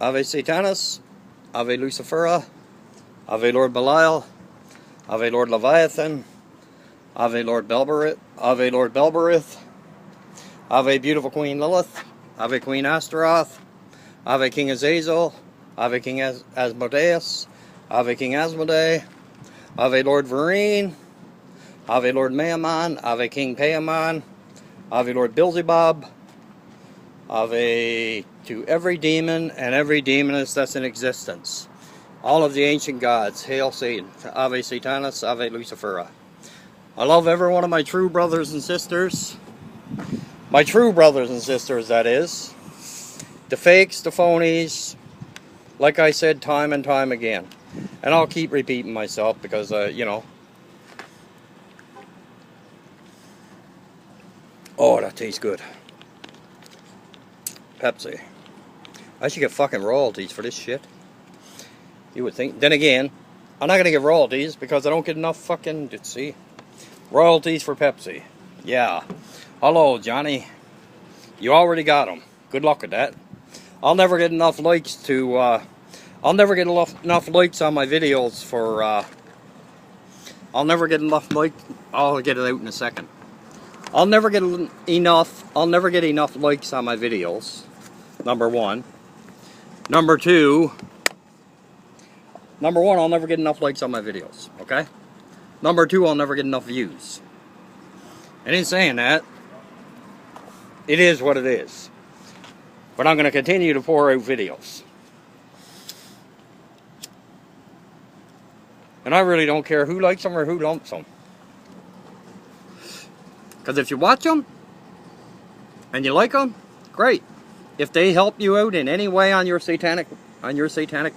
Ave Satanis, Ave Lucifera, Ave Lord Belial, Ave Lord Leviathan, Ave Lord Belberith, Ave Lord Belberith, Ave Beautiful Queen Lilith, Ave Queen Astaroth, Ave King Azazel, Ave King Asmodeus, Ave King Asmodee, Ave Lord Vereen, Ave Lord Mahamon, Ave King Paimon, Ave Lord Beelzebub, Ave to every demon and every demoness that's in existence. All of the ancient gods, hail Satan. Ave Satanis, Ave Lucifera. I love every one of my true brothers and sisters. My true brothers and sisters, that is. The fakes, the phonies, like I said time and time again. And I'll keep repeating myself because, you know. Oh, that tastes good. Pepsi. I should get fucking royalties for this shit. You would think. Then again, I'm not going to get royalties because I don't get enough fucking, see, royalties for Pepsi. Yeah. Hello, Johnny. You already got them. Good luck with that. I'll never get enough likes to, I'll never get enough likes on my videos for, I'll never get enough I'll get it out in a second. I'll never get enough likes on my videos, number one. Number one, I'll never get enough likes on my videos, okay? Number two, I'll never get enough views. And in saying that, it is what it is. But I'm going to continue to pour out videos. And I really don't care who likes them or who dumps them. Because if you watch them, and you like them, great. If they help you out in any way on your satanic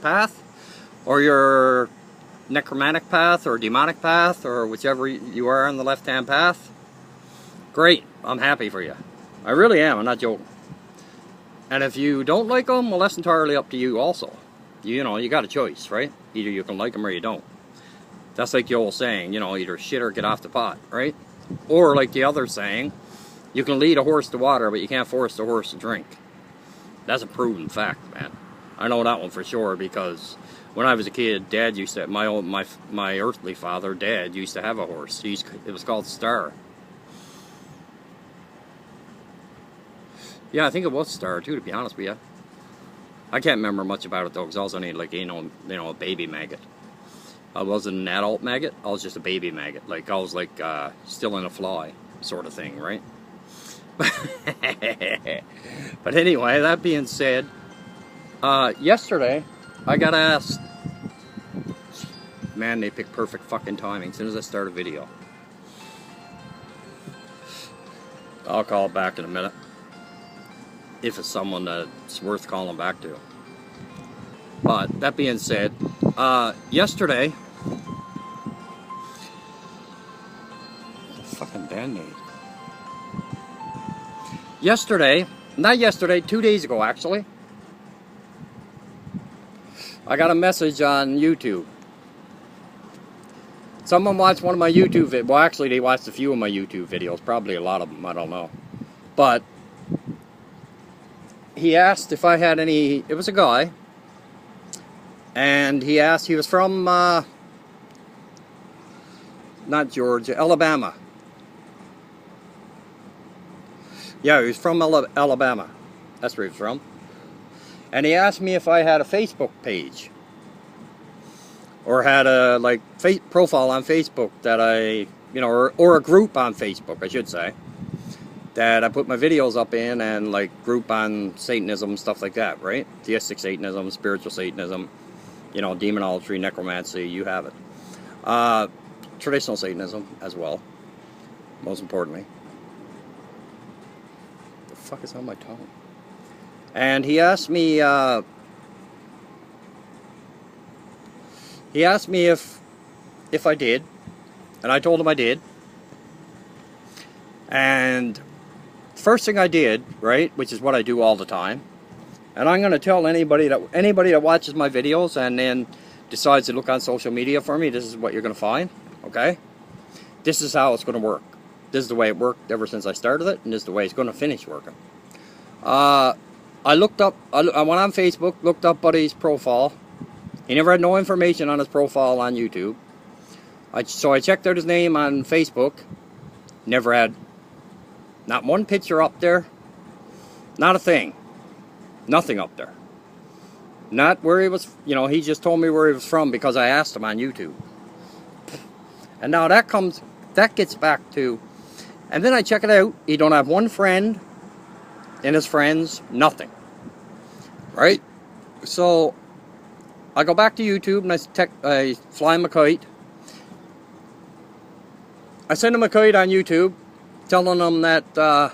path, or your necromantic path, or demonic path, or whichever you are on the left-hand path, great. I'm happy for you. I really am. I'm not joking. And if you don't like them, well, that's entirely up to you also. You know, you got a choice, right? Either you can like them or you don't. That's like the old saying, you know, either shit or get off the pot, right? Or like the other saying, you can lead a horse to water, but you can't force the horse to drink. That's a proven fact, man. I know that one for sure because when I was a kid, Dad used to, my earthly father, Dad, used to have a horse. It was called Star. Yeah, I think it was Star too, to be honest with you. I can't remember much about it though, because I was only like, you know, a baby maggot. I wasn't an adult maggot, I was just a baby maggot. Like, I was like, still in a fly, sort of thing, right? But anyway, that being said, yesterday, I got asked, man, they pick perfect fucking timing as soon as I start a video. I'll call back in a minute. If it's someone that's worth calling back to. But, that being said, yesterday, fucking band-aid. Not yesterday, 2 days ago actually, I got a message on YouTube. Someone watched one of my YouTube videos. Well, actually, they watched a few of my YouTube videos. Probably a lot of them, I don't know. But he asked if I had any, it was a guy, and he asked, he was from, not Georgia, Alabama. Yeah, he was from Alabama. That's where he was from. And he asked me if I had a Facebook page. Or had a, like, profile on Facebook that I, you know, or a group on Facebook, I should say. That I put my videos up in and like group on Satanism, stuff like that, right? Thestic Satanism, spiritual Satanism, you know, demonology, necromancy, you have it. Traditional Satanism as well, most importantly. The fuck is on my tongue? And he asked me, if I did, and I told him I did. And first thing I did, right, which is what I do all the time, and I'm going to tell anybody that watches my videos and then decides to look on social media for me, this is what you're going to find, okay? This is how it's going to work. This is the way it worked ever since I started it, and this is the way it's going to finish working. I'm I looked up, I went on Facebook, looked up Buddy's profile. He never had no information on his profile on YouTube. So I checked out his name on Facebook. Never had not one picture up there. Not a thing. Nothing up there. Not where he was, you know, he just told me where he was from because I asked him on YouTube. And now that gets back to, and then I check it out. He don't have one friend in his friends, nothing. Right? So I go back to YouTube and I fly him a kite. I send him a kite on YouTube, telling him that,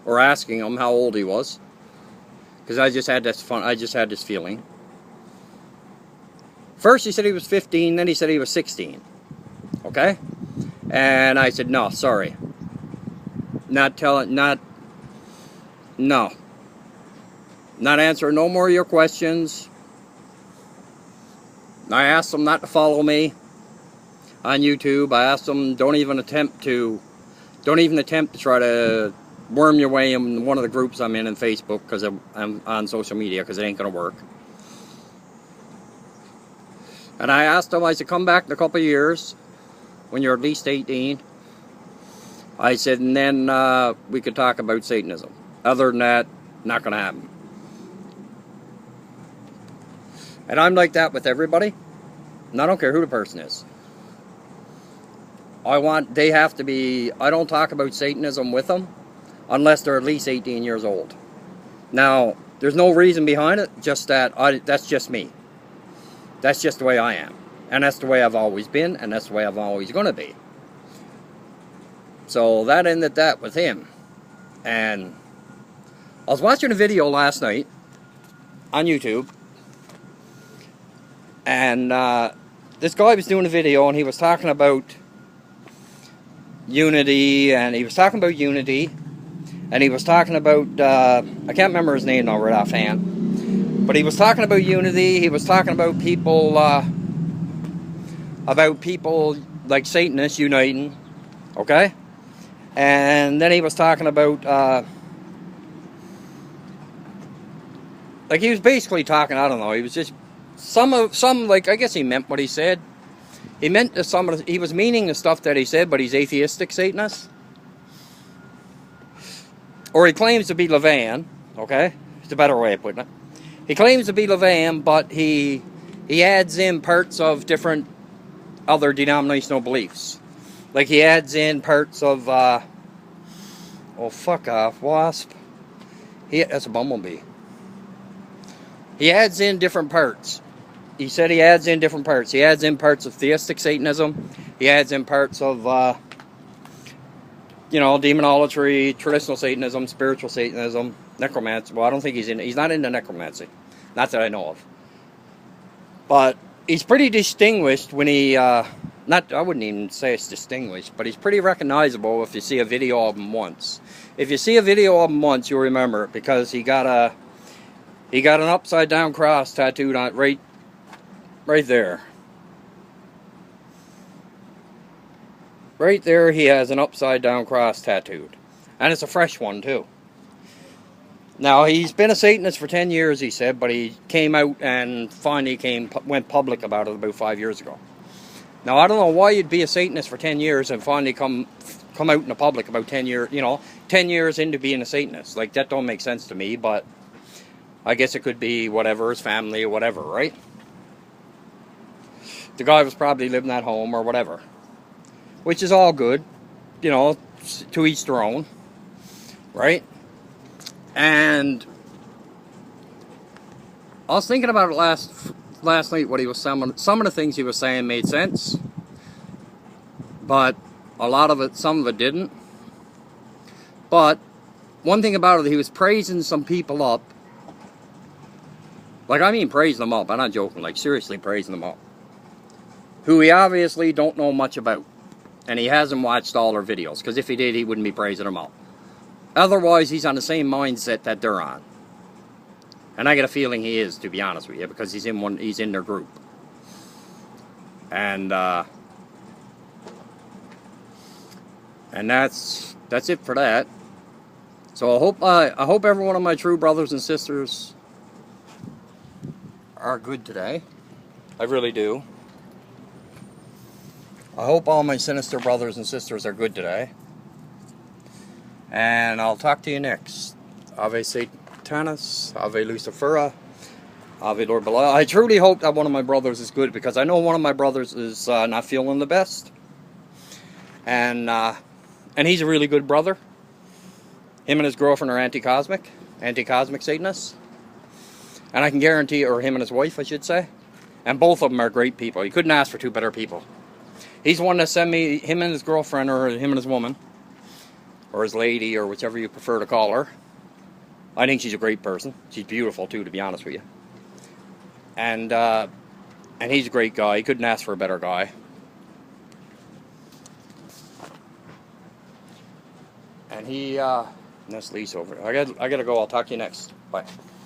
or asking him how old he was, because I just had this feeling. First he said he was 15, then he said he was 16. Okay? And I said, no, sorry. Not answering no more of your questions. I asked him not to follow me on YouTube. I asked him, don't even attempt to try to worm your way in one of the groups I'm in Facebook, because I'm on social media, because it ain't gonna work. And I asked him, I said, come back in a couple of years when you're at least 18. I said, and then we could talk about Satanism. Other than that, not gonna happen. And I'm like that with everybody. And I don't care who the person is. They have to be, I don't talk about Satanism with them unless they're at least 18 years old. Now, there's no reason behind it, just that, that's just me. That's just the way I am. And that's the way I've always been, and that's the way I'm always going to be. So that ended that with him. And I was watching a video last night on YouTube, and this guy was doing a video, and he was talking about unity, and he was talking about I can't remember his name now right offhand, but he was talking about unity. He was talking about people like Satanists uniting, okay? And then he was talking about like, he was basically talking, I don't know, he was just like, I guess he meant what he said. He meant he was meaning the stuff that he said, but he's atheistic Satanist. Or he claims to be Levan, okay? It's a better way of putting it. He claims to be Levan, but he adds in parts of different other denominational beliefs. Like, he adds in parts of, oh, fuck off, wasp. That's a bumblebee. He adds in different parts. He said he adds in different parts. He adds in parts of Thestic Satanism. He adds in parts of, you know, demonolatry, traditional Satanism, spiritual Satanism, necromancy. Well, I don't think he's not into necromancy. Not that I know of. But he's pretty distinguished when he, I wouldn't even say it's distinguished, but he's pretty recognizable if you see a video of him once. If you see a video of him once, you'll remember it, because he got an upside down cross tattooed on right there. Right there, he has an upside down cross tattooed. And it's a fresh one, too. Now, he's been a Satanist for 10 years, he said, but he came out and finally went public about it about 5 years ago. Now, I don't know why you'd be a Satanist for 10 years and finally come out in the public about 10 years, you know, 10 years into being a Satanist. Like, that don't make sense to me, but I guess it could be whatever, his family or whatever, right? The guy was probably living at home or whatever. Which is all good, you know, to each their own, right? And I was thinking about it last night, what he was saying. Some of the things he was saying made sense, but some of it didn't. But one thing about it, he was praising some people up. Like, I mean praising them up, I'm not joking, like seriously praising them up, who we obviously don't know much about. And he hasn't watched all their videos, because if he did, he wouldn't be praising them all. Otherwise, he's on the same mindset that they're on. And I get a feeling he is, to be honest with you, because he's in their group. And that's it for that. So I hope every one of my true brothers and sisters are good today. I really do. I hope all my sinister brothers and sisters are good today. And I'll talk to you next. Ave Satanis, Ave Lucifera, Ave Lord Belial. I truly hope that one of my brothers is good, because I know one of my brothers is not feeling the best. And he's a really good brother. Him and his girlfriend are anti-cosmic Satanists. And I can guarantee, or him and his wife, I should say. And both of them are great people. You couldn't ask for two better people. He's one that sent me, him and his girlfriend, or him and his woman, or his lady, or whichever you prefer to call her. I think she's a great person. She's beautiful too, to be honest with you. And he's a great guy. He couldn't ask for a better guy. And he, that's Lisa over. I gotta go. I'll talk to you next. Bye.